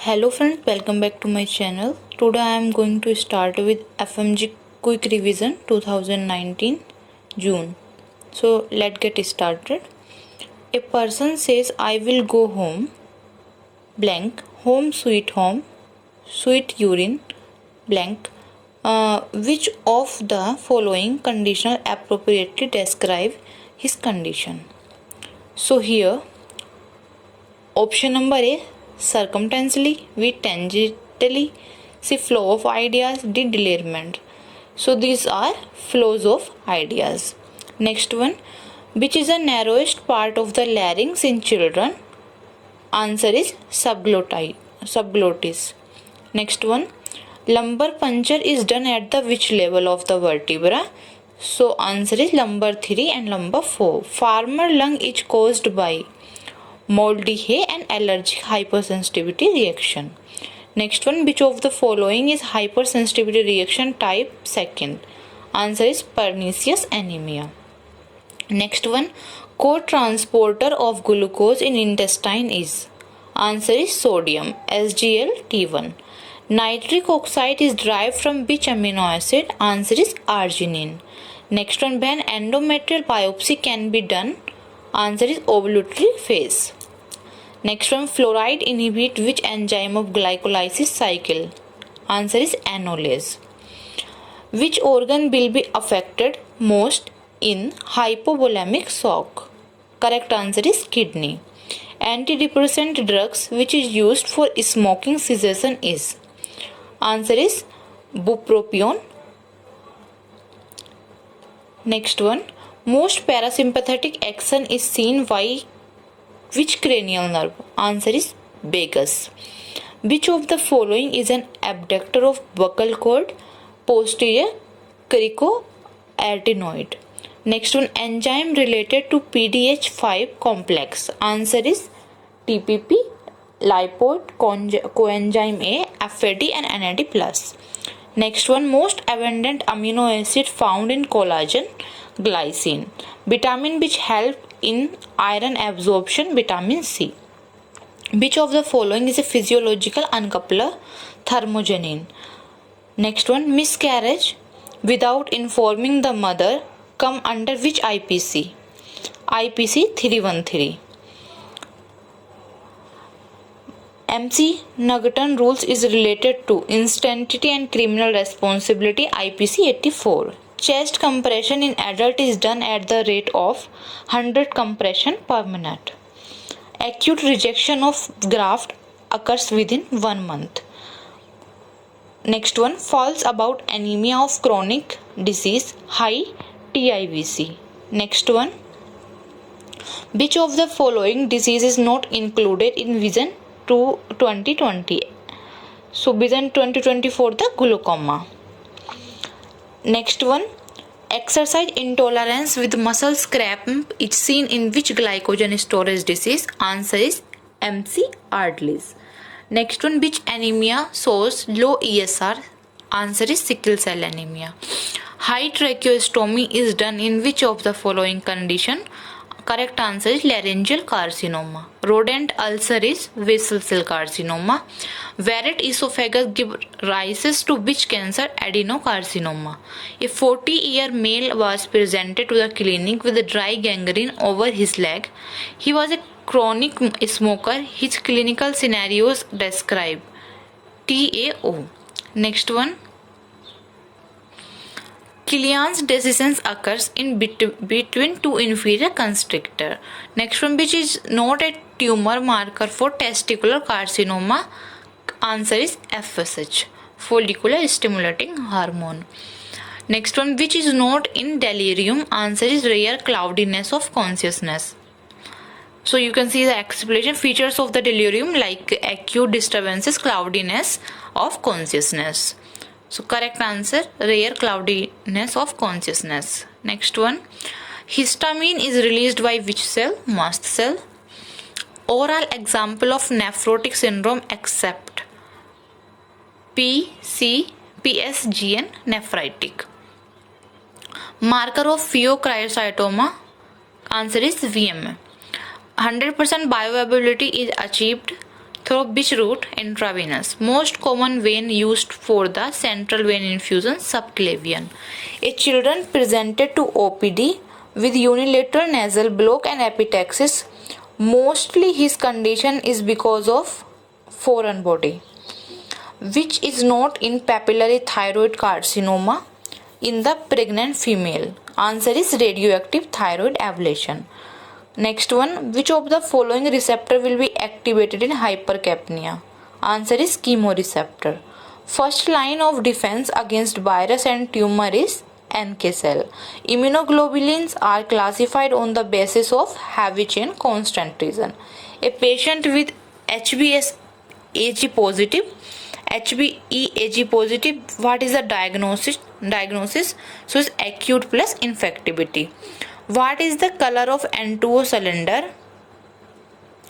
Hello friends, welcome back to my channel. Today I am going to start with FMG Quick Revision 2019 June. So let's get started. A person says I will go home blank home sweet urine blank. Which of the following conditional appropriately describe his condition? So here option number A, circumstantially, B, tangentially, C, flow of ideas, D, delirement. So these are flows of ideas. Next one, which is the narrowest part of the larynx in children? Answer is subglottis. Next one, lumbar puncture is done at the which level of the vertebra? So answer is lumbar 3 and lumbar 4. Farmer lung is caused by moldy hay and allergic hypersensitivity reaction. Next one, which of the following is hypersensitivity reaction type 2nd? Answer is pernicious anemia. Next one, co-transporter of glucose in intestine is? Answer is sodium, SGLT1. Nitric oxide is derived from which amino acid? Answer is arginine. Next one, when endometrial biopsy can be done? Answer is ovulatory phase. Next one, fluoride inhibit which enzyme of glycolysis cycle? Answer is enolase. Which organ will be affected most in hypovolemic shock? Correct answer is kidney. Antidepressant drugs which is used for smoking cessation is? Answer is bupropion. Next one, most parasympathetic action is seen by which cranial nerve? Answer is vagus. Which of the following is an abductor of buccal cord? Posterior cricoarytenoid. Next one, enzyme related to PDH5 complex. Answer is TPP, lipoid, coenzyme A, FAD and NAD+. Next one, most abundant amino acid found in collagen? Glycine. Vitamin which help in iron absorption? Vitamin C. Which of the following is a physiological uncoupler? Thermogenin. Next one, miscarriage without informing the mother come under which IPC? IPC 313. MC Nugent rules is related to insanity and criminal responsibility? IPC 84. Chest compression in adult is done at the rate of 100 compression per minute. Acute rejection of graft occurs within 1 month. Next one, false about anemia of chronic disease, high TIVC. Next one, which of the following disease is not included in Vision 2020? So Vision 2024 the glaucoma. Next one, exercise intolerance with muscle cramp is seen in which glycogen storage disease? Answer is MC Ardley's. Next one, which anemia shows low ESR? Answer is sickle cell anemia. High tracheostomy is done in which of the following condition? Correct answer is laryngeal carcinoma. Rodent ulcer is vessel cell carcinoma. Varied esophagus gives rise to which cancer? Adenocarcinoma. A 40-year male was presented to the clinic with a dry gangrene over his leg. He was a chronic smoker. His clinical scenarios describe TAO. Next one, Killian's disease occurs in between two inferior constrictor. Next one, which is not a tumor marker for testicular carcinoma? Answer is FSH, follicular stimulating hormone. Next one, which is not in delirium? Answer is rare cloudiness of consciousness. So you can see the explanation features of the delirium like acute disturbances, cloudiness of consciousness. So correct answer, rare cloudiness of consciousness. Next one, histamine is released by which cell? Mast cell. Oral example of nephrotic syndrome except PSGN nephritic. Marker of pheochromocytoma? Answer is VMA. 100% bioavailability is achieved Through which route? Intravenous. Most common vein used for the central vein infusion, subclavian. A children presented to OPD with unilateral nasal block and epistaxis. Mostly his condition is because of foreign body, which is not in papillary thyroid carcinoma in the pregnant female. Answer is radioactive thyroid ablation. Next one, which of the following receptor will be activated in hypercapnia? Answer is chemoreceptor. First line of defense against virus and tumor is NK cell. Immunoglobulins are classified on the basis of heavy chain concentration. A patient with HBsAg positive, HBeAg positive, what is the diagnosis? So it's acute plus infectivity. What is the color of N2O cylinder?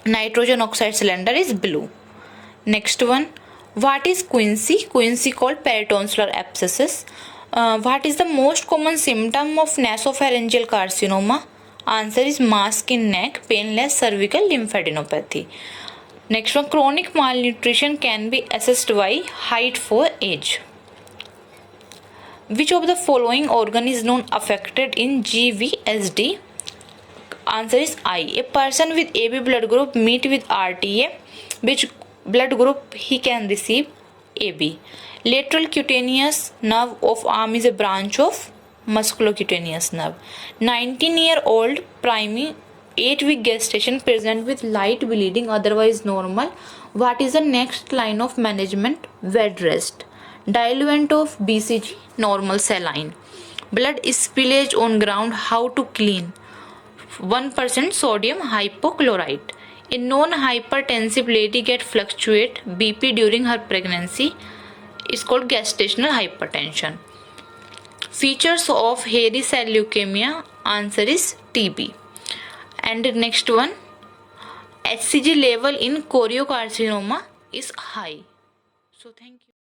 Nitrogen oxide cylinder is blue. Next one, what is quinsy? Quinsy called peritonsillar abscesses. What is the most common symptom of nasopharyngeal carcinoma? Answer is mask in neck, painless cervical lymphadenopathy. Next one, chronic malnutrition can be assessed by height for age. Which of the following organ is not affected in GVSD? Answer is eye. A person with AB blood group meet with RTA. Which blood group he can receive? AB. Lateral cutaneous nerve of arm is a branch of musculocutaneous nerve. 19-year-old priming 8-week gestation present with light bleeding, otherwise normal. What is the next line of management? Bed rest. Diluent of BCG, normal saline. Blood spillage on ground, how to clean? 1% sodium hypochlorite. A non-hypertensive lady get fluctuate BP during her pregnancy is called gestational hypertension. Features of hairy cell leukemia, answer is TB. And the next one, HCG level in choriocarcinoma is high. So thank you.